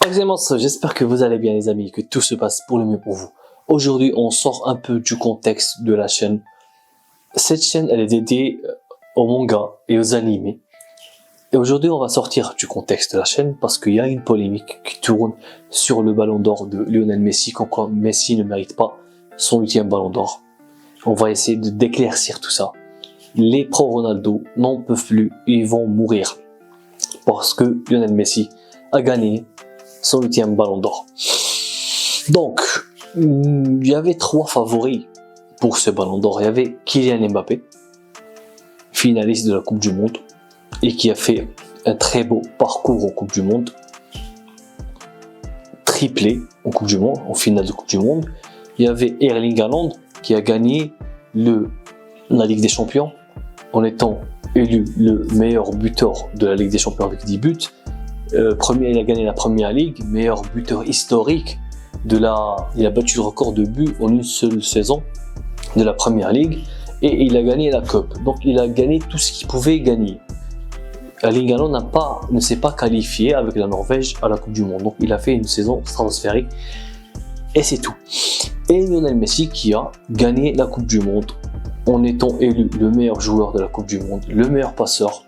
Exactement ça, j'espère que vous allez bien les amis, que tout se passe pour le mieux pour vous. Aujourd'hui, on sort un peu du contexte de la chaîne. Cette chaîne, elle est dédiée aux mangas et aux animés. Et aujourd'hui, on va sortir du contexte de la chaîne parce qu'il y a une polémique qui tourne sur le ballon d'or de Lionel Messi, comme quoi Messi ne mérite pas son 8e ballon d'or. On va essayer d'éclaircir tout ça. Les pro-Ronaldo n'en peuvent plus, ils vont mourir parce que Lionel Messi a gagné son 8e ballon d'or. Donc, il y avait 3 favoris pour ce ballon d'or. Il y avait Kylian Mbappé, finaliste de la Coupe du Monde, et qui a fait un très beau parcours en Coupe du Monde, triplé en Coupe du Monde, en finale de Coupe du Monde. Il y avait Erling Haaland qui a gagné la Ligue des Champions en étant élu le meilleur buteur de la Ligue des Champions avec 10 buts. Il a gagné la Première Ligue, meilleur buteur historique il a battu le record de buts en une seule saison de la Première Ligue et il a gagné la Coupe. Donc il a gagné tout ce qu'il pouvait gagner. Erling Haaland ne s'est pas qualifié avec la Norvège à la Coupe du Monde. Donc il a fait une saison stratosphérique et c'est tout. Et Lionel Messi qui a gagné la Coupe du Monde en étant élu le meilleur joueur de la Coupe du Monde, le meilleur passeur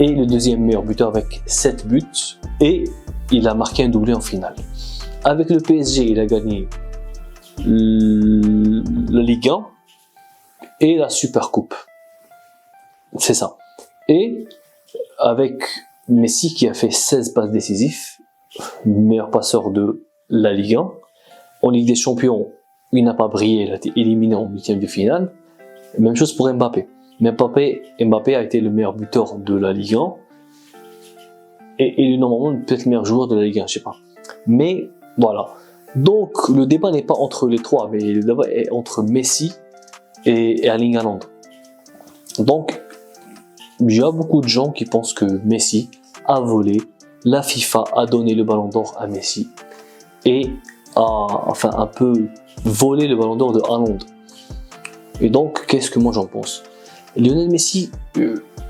et le 2e meilleur buteur avec 7 buts et il a marqué un doublé en finale. Avec le PSG, il a gagné la Ligue 1 et la Super Coupe. C'est ça. Et avec Messi qui a fait 16 passes décisives, meilleur passeur de la Ligue 1. En Ligue des Champions, il n'a pas brillé, il a été éliminé en 8e de finale. Même chose pour Mbappé. Mbappé a été le meilleur buteur de la Ligue 1 et il est normalement peut-être le meilleur joueur de la Ligue 1, je sais pas. Mais voilà. Donc le débat n'est pas entre les 3, mais le débat est entre Messi et Erling Haaland. Donc il y a beaucoup de gens qui pensent que Messi a volé, la FIFA a donné le ballon d'or à Messi et a un peu volé le ballon d'or de Haaland. Et donc qu'est-ce que moi j'en pense? Lionel Messi,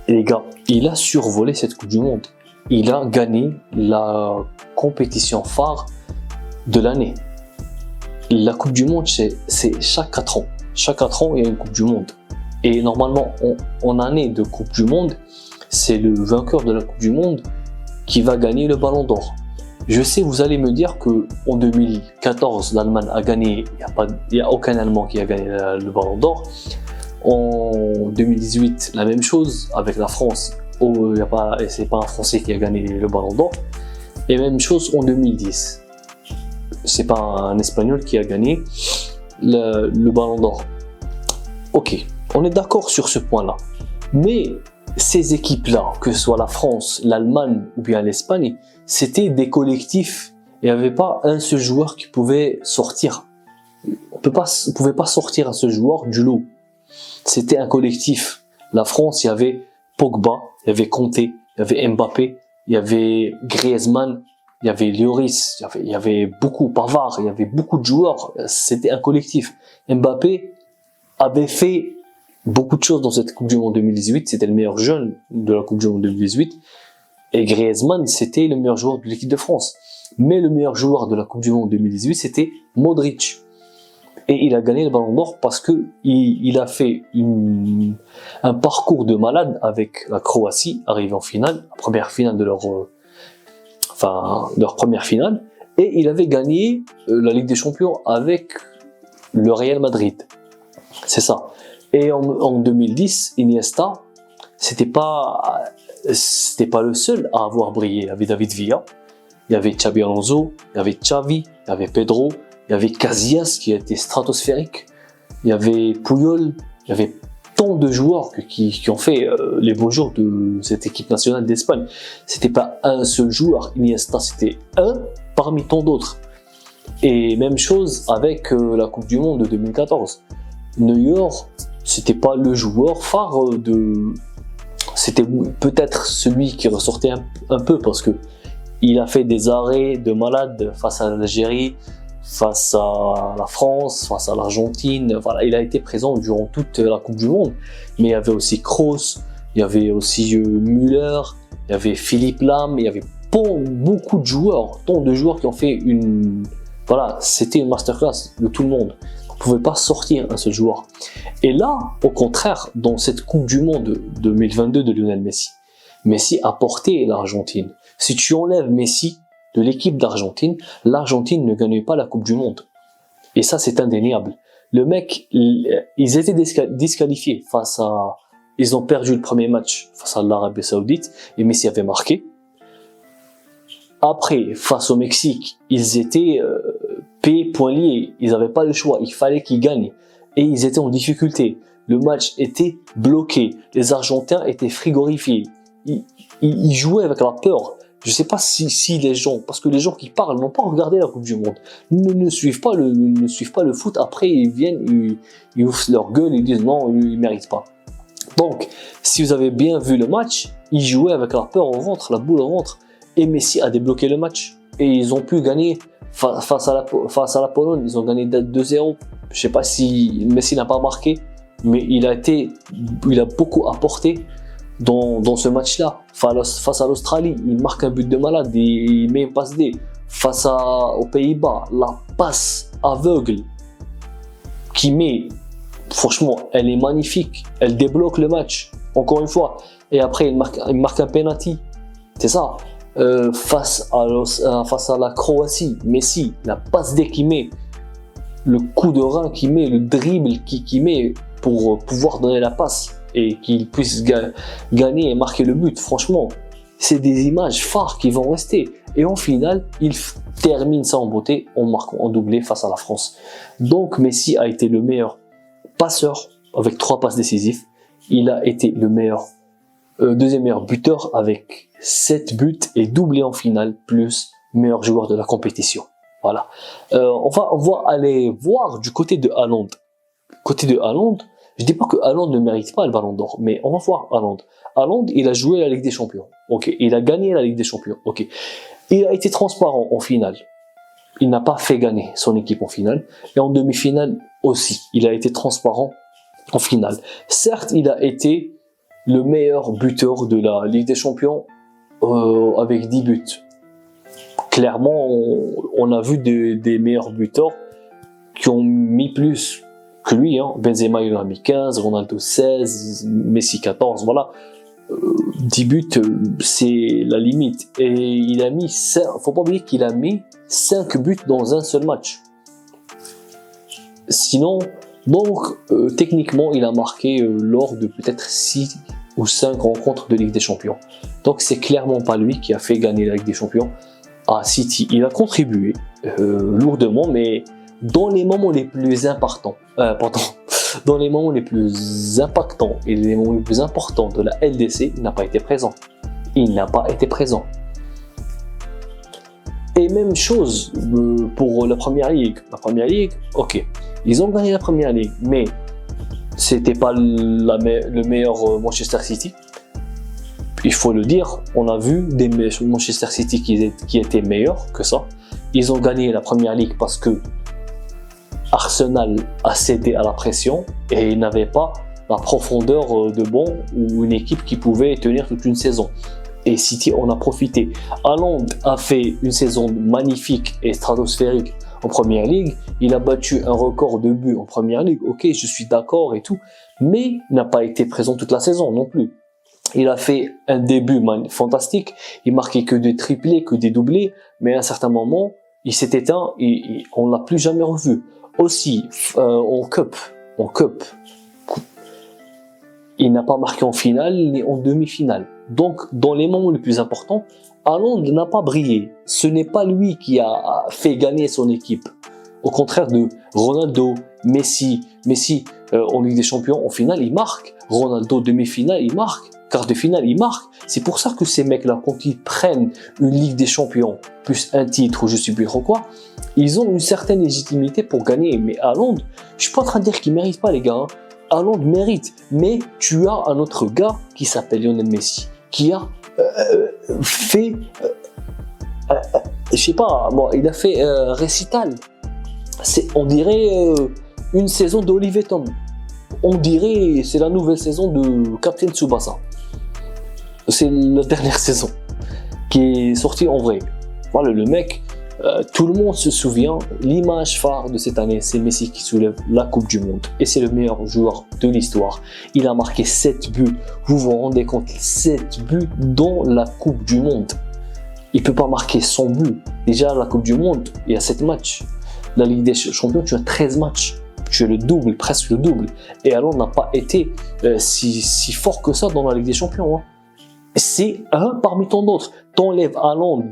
les gars, il a survolé cette Coupe du Monde. Il a gagné la compétition phare de l'année. La Coupe du Monde, c'est chaque 4 ans. Chaque 4 ans, il y a une Coupe du Monde. Et normalement, en année de Coupe du Monde, c'est le vainqueur de la Coupe du Monde qui va gagner le Ballon d'Or. Je sais, vous allez me dire qu'en 2014, l'Allemagne a gagné. Il n'y a aucun Allemand qui a gagné le Ballon d'Or. En 2018, la même chose avec la France. C'est pas un Français qui a gagné le Ballon d'Or. Et même chose en 2010. C'est pas un Espagnol qui a gagné le Ballon d'Or. Ok, on est d'accord sur ce point-là. Mais ces équipes-là, que ce soit la France, l'Allemagne ou bien l'Espagne, c'était des collectifs. Il n'y avait pas un seul joueur qui pouvait sortir. On ne pouvait pas sortir un seul joueur du lot. C'était un collectif. La France, il y avait Pogba, il y avait Kanté, il y avait Mbappé, il y avait Griezmann, il y avait Lloris, il y avait beaucoup, Pavard, il y avait beaucoup de joueurs. C'était un collectif. Mbappé avait fait beaucoup de choses dans cette Coupe du Monde 2018. C'était le meilleur jeune de la Coupe du Monde 2018. Et Griezmann, c'était le meilleur joueur de l'équipe de France. Mais le meilleur joueur de la Coupe du Monde 2018, c'était Modric. Et il a gagné le Ballon d'Or parce que il a fait un parcours de malade avec la Croatie, arrivé en finale, la première finale de leur première finale. Et il avait gagné la Ligue des Champions avec le Real Madrid. C'est ça. Et en 2010, Iniesta, c'était pas le seul à avoir brillé. Il y avait David Villa, il y avait Xabi Alonso, il y avait Xavi, il y avait Pedro, il y avait Casillas qui a été stratosphérique, il y avait Puyol, il y avait tant de joueurs qui ont fait les beaux jours de cette équipe nationale d'Espagne. C'était pas un seul joueur, Iniesta, c'était un parmi tant d'autres. Et même chose avec la Coupe du Monde de 2014. Neuer, c'était pas le joueur phare c'était peut-être celui qui ressortait un peu parce que il a fait des arrêts de malade face à l'Algérie, face à la France, face à l'Argentine. Voilà, il a été présent durant toute la Coupe du Monde. Mais il y avait aussi Kroos, il y avait aussi Müller, il y avait Philippe Lahm, il y avait pour beaucoup de joueurs, tant de joueurs qui ont fait une... Voilà, c'était une masterclass de tout le monde. On ne pouvait pas sortir un seul joueur. Et là, au contraire, dans cette Coupe du Monde 2022 de Lionel Messi, Messi a porté l'Argentine. Si tu enlèves Messi de l'équipe d'Argentine, l'Argentine ne gagnait pas la Coupe du Monde. Et ça, c'est indéniable. Le mec, ils étaient disqualifiés face à... Ils ont perdu le premier match face à l'Arabie Saoudite et Messi avait marqué. Après, face au Mexique, ils étaient point lié. Ils n'avaient pas le choix. Il fallait qu'ils gagnent. Et ils étaient en difficulté. Le match était bloqué. Les Argentins étaient frigorifiés. Ils jouaient avec la peur. Je ne sais pas si les gens, parce que les gens qui parlent n'ont pas regardé la Coupe du Monde, ne suivent pas le foot. Après, ils viennent, ils ouvrent leur gueule et ils disent non, ils ne méritent pas. Donc, si vous avez bien vu le match, ils jouaient avec la peur au ventre, la boule au ventre. Et Messi a débloqué le match. Et ils ont pu gagner face à la Pologne. Ils ont gagné 2-0. Je ne sais pas si Messi n'a pas marqué, mais il a beaucoup apporté dans ce match-là. Face à l'Australie, il marque un but de malade. Il met une passe D. Face aux Pays-Bas, la passe aveugle qu'il met, franchement, elle est magnifique. Elle débloque le match, encore une fois. Et après, il marque un penalty. C'est ça. Face à la Croatie, Messi, la passe D qu'il met, le coup de rein qu'il met, le dribble qu'il met pour pouvoir donner la passe et qu'il puisse gagner et marquer le but. Franchement, c'est des images phares qui vont rester. Et en finale, il termine ça en beauté en marquant en doublé face à la France. Donc Messi a été le meilleur passeur avec 3 passes décisives. Il a été le deuxième meilleur buteur avec 7 buts et doublé en finale, plus meilleur joueur de la compétition. Voilà. On va aller voir du côté de Haaland. Côté de Haaland, je dis pas que Haaland ne mérite pas le Ballon d'Or, mais on va voir Haaland. Haaland, il a joué la Ligue des Champions. Ok, il a gagné la Ligue des Champions. Ok, il a été transparent en finale. Il n'a pas fait gagner son équipe en finale et en demi-finale aussi. Il a été transparent en finale. Certes, il a été le meilleur buteur de la Ligue des Champions avec 10 buts. Clairement, on a vu des meilleurs buteurs qui ont mis plus que lui. Benzema, il en a mis 15, Ronaldo 16, Messi 14, voilà. 10 buts, c'est la limite. Et il a mis, faut pas oublier qu'il a mis 5 buts dans un seul match. Sinon, donc, techniquement, il a marqué lors de peut-être 6 ou 5 rencontres de Ligue des Champions. Donc, c'est clairement pas lui qui a fait gagner la Ligue des Champions à City. Il a contribué lourdement, mais dans les moments les plus importants, dans les moments les plus impactants et les moments les plus importants de la LDC, il n'a pas été présent. Il n'a pas été présent. Et même chose pour la Première Ligue. La Première Ligue, ok, ils ont gagné la Première Ligue, mais c'était pas le meilleur Manchester City. Il faut le dire, on a vu des Manchester City qui étaient meilleurs que ça. Ils ont gagné la Première Ligue parce que Arsenal a cédé à la pression et ils n'avaient pas la profondeur de banc ou une équipe qui pouvait tenir toute une saison. Et City en a profité. Haaland a fait une saison magnifique et stratosphérique en Première Ligue. Il a battu un record de buts en Première Ligue. Ok, je suis d'accord et tout, mais n'a pas été présent toute la saison non plus. Il a fait un début fantastique. Il marquait que des triplés, que des doublés, mais à un certain moment, il s'est éteint et on l'a plus jamais revu. Aussi, en Cup, il n'a pas marqué en finale ni en demi-finale. Donc, dans les moments les plus importants, Haaland n'a pas brillé. Ce n'est pas lui qui a fait gagner son équipe. Au contraire de Ronaldo, Messi en Ligue des Champions, en finale, il marque. Ronaldo, demi-finale, il marque. Quart de finale, il marque. C'est pour ça que ces mecs-là, quand ils prennent une Ligue des Champions, plus un titre ou je sais plus trop quoi, ils ont une certaine légitimité pour gagner. Mais Haaland, je suis pas en train de dire qu'il mérite pas, les gars. Haaland mérite. Mais tu as un autre gars qui s'appelle Lionel Messi, qui a fait, je sais pas, bon, il a fait récital. On dirait une saison d'Olivier Tom. On dirait c'est la nouvelle saison de Captain Tsubasa. C'est la dernière saison. qui est sorti en vrai. Voilà, le mec, tout le monde se souvient, l'image phare de cette année, c'est Messi qui soulève la Coupe du Monde. Et c'est le meilleur joueur de l'histoire. Il a marqué 7 buts. Vous vous rendez compte, 7 buts dans la Coupe du Monde. Il ne peut pas marquer 100 buts. Déjà, la Coupe du Monde, il y a 7 matchs. La Ligue des Champions, tu as 13 matchs. Tu as le double, presque le double. Et Haaland n'a pas été si fort que ça dans la Ligue des Champions. Hein. C'est un parmi tant d'autres. T'enlèves Haaland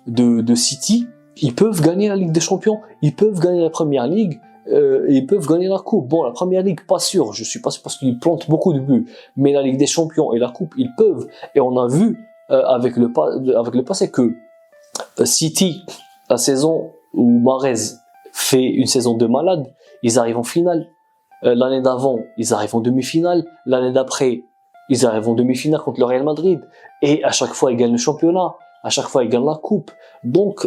de City, ils peuvent gagner la Ligue des Champions, ils peuvent gagner la Première Ligue, ils peuvent gagner la Coupe. Bon, la Première Ligue, pas sûr, je suis pas sûr parce qu'ils plantent beaucoup de buts, mais la Ligue des Champions et la Coupe, ils peuvent. Et on a vu avec le passé que City, la saison où Mahrez fait une saison de malade, ils arrivent en finale. L'année d'avant, ils arrivent en demi-finale. L'année d'après, ils arrivent en demi-finale contre le Real Madrid. Et à chaque fois, ils gagnent le championnat. À chaque fois, ils gagnent la coupe. Donc,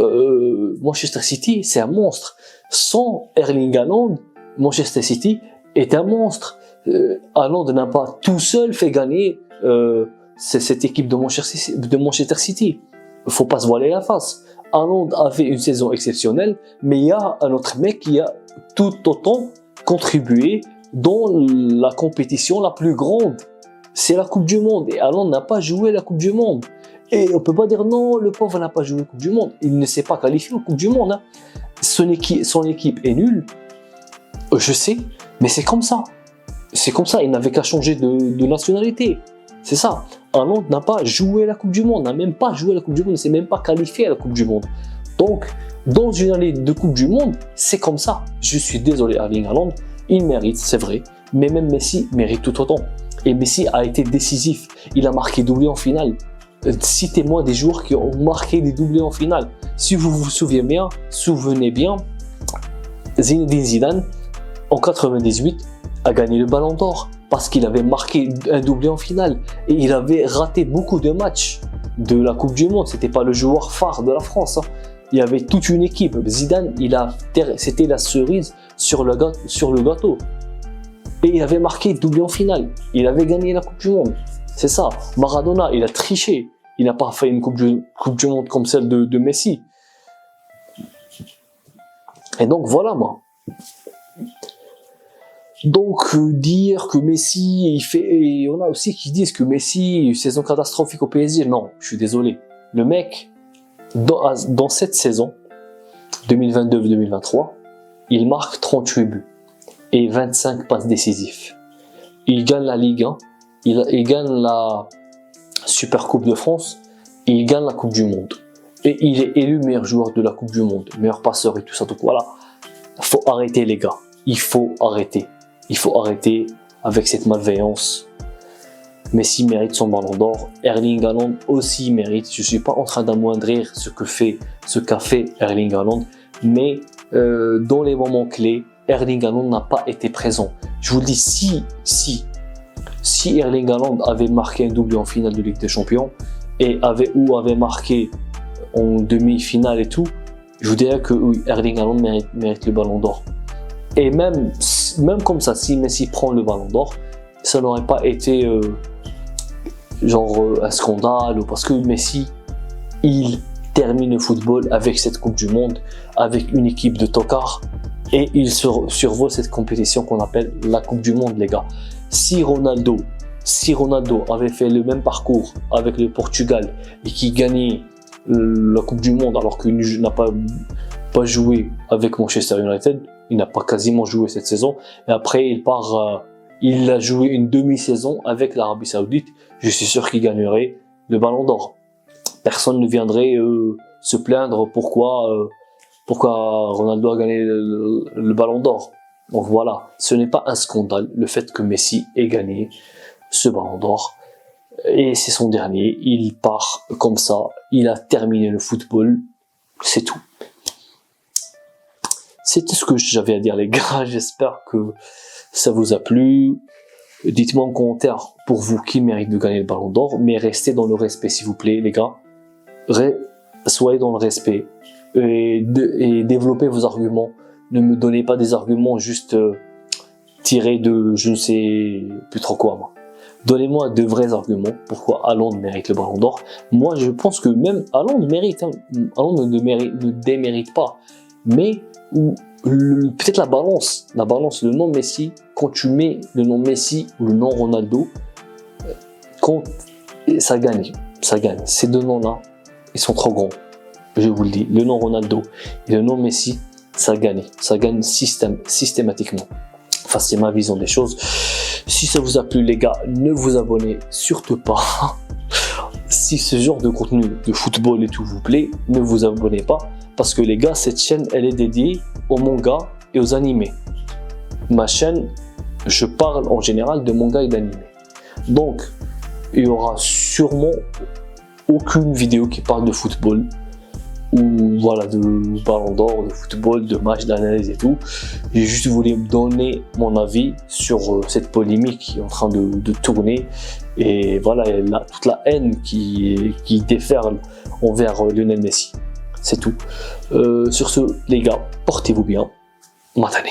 Manchester City, c'est un monstre. Sans Erling Haaland, Manchester City est un monstre. Haaland n'a pas tout seul fait gagner cette équipe de Manchester City. Il faut pas se voiler la face. Haaland a fait une saison exceptionnelle, mais il y a un autre mec qui a tout autant contribué dans la compétition la plus grande. C'est la Coupe du Monde. Et Haaland n'a pas joué la Coupe du Monde. Et on peut pas dire non, le pauvre n'a pas joué la Coupe du Monde. Il ne s'est pas qualifié en Coupe du Monde. Hein. Son équipe est nulle. Je sais, mais c'est comme ça. C'est comme ça. Il n'avait qu'à changer de nationalité. C'est ça. Haaland n'a pas joué la Coupe du Monde. N'a même pas joué la Coupe du Monde. Il ne s'est même pas qualifié à la Coupe du Monde. Donc, dans une année de Coupe du Monde, c'est comme ça. Je suis désolé, Erling Haaland. Il mérite, c'est vrai. Mais même Messi mérite tout autant. Et Messi a été décisif. Il a marqué doublé en finale. Citez-moi des joueurs qui ont marqué des doublés en finale. Si vous vous souvenez bien, Zinedine Zidane, en 98, a gagné le Ballon d'Or parce qu'il avait marqué un doublé en finale. Et il avait raté beaucoup de matchs de la Coupe du Monde. C'était pas le joueur phare de la France. Hein. Il y avait toute une équipe. Zidane, c'était la cerise sur le gâteau. Et il avait marqué doublé en finale. Il avait gagné la Coupe du Monde. C'est ça. Maradona, il a triché. Il n'a pas fait une coupe du Monde comme celle de Messi. Et donc voilà, moi. Donc dire que Messi, et on a aussi qui disent que Messi, une saison catastrophique au PSG. Non, je suis désolé. Le mec, dans cette saison 2022-2023, il marque 38 buts et 25 passes décisives. Il gagne la Ligue 1, il gagne la Super Coupe de France et il gagne la Coupe du Monde. Et il est élu meilleur joueur de la Coupe du Monde, meilleur passeur et tout ça. Donc voilà, il faut arrêter les gars, il faut arrêter. Il faut arrêter avec cette malveillance. Messi mérite son ballon d'or, Erling Haaland aussi mérite. Je ne suis pas en train d'amoindrir ce qu'a fait Erling Haaland, mais dans les moments clés, Erling Haaland n'a pas été présent. Je vous le dis, si Erling Haaland avait marqué un doublé en finale de Ligue des Champions et avait marqué en demi-finale et tout, je vous dirais que oui, Erling Haaland mérite le ballon d'or. Et même comme ça, si Messi prend le ballon d'or, ça n'aurait pas été un scandale, parce que Messi, il termine le football avec cette Coupe du Monde, avec une équipe de tocards, et il survole cette compétition qu'on appelle la Coupe du Monde, les gars. Si Ronaldo avait fait le même parcours avec le Portugal et qui gagnait la Coupe du Monde alors qu'il n'a pas joué avec Manchester United, il n'a pas quasiment joué cette saison, et après il a joué une demi-saison avec l'Arabie Saoudite, je suis sûr qu'il gagnerait le Ballon d'Or. Personne ne viendrait se plaindre pourquoi Ronaldo a gagné le Ballon d'Or. Donc voilà, ce n'est pas un scandale le fait que Messi ait gagné ce Ballon d'Or. Et c'est son dernier, il part comme ça, il a terminé le football, c'est tout. C'était ce que j'avais à dire les gars, j'espère que ça vous a plu. Dites-moi en commentaire pour vous qui mérite de gagner le Ballon d'Or, mais restez dans le respect s'il vous plaît les gars. Soyez dans le respect et développez vos arguments. Ne me donnez pas des arguments juste tirés de je ne sais plus trop quoi moi. Donnez-moi de vrais arguments pourquoi Haaland mérite le ballon d'or. Moi, je pense que même Haaland mérite. Haaland ne démérite pas. Mais peut-être la balance, le nom Messi, quand tu mets le nom Messi ou le nom Ronaldo, ça gagne. Ces deux noms-là, ils sont trop grands. Je vous le dis, le nom Ronaldo et le nom Messi, ça gagne systématiquement. Enfin, c'est ma vision des choses. Si ça vous a plu, les gars, ne vous abonnez surtout pas. Si ce genre de contenu de football et tout vous plaît, ne vous abonnez pas. Parce que les gars, cette chaîne, elle est dédiée aux mangas et aux animés. Ma chaîne, je parle en général de mangas et d'animés. Donc, il y aura sûrement aucune vidéo qui parle de football. Ou voilà, de ballon d'or, de football, de match, d'analyse et tout. J'ai juste voulu donner mon avis sur cette polémique qui est en train de tourner. Et voilà, toute la haine qui déferle envers Lionel Messi. C'est tout. Sur ce, les gars, portez-vous bien. Matane.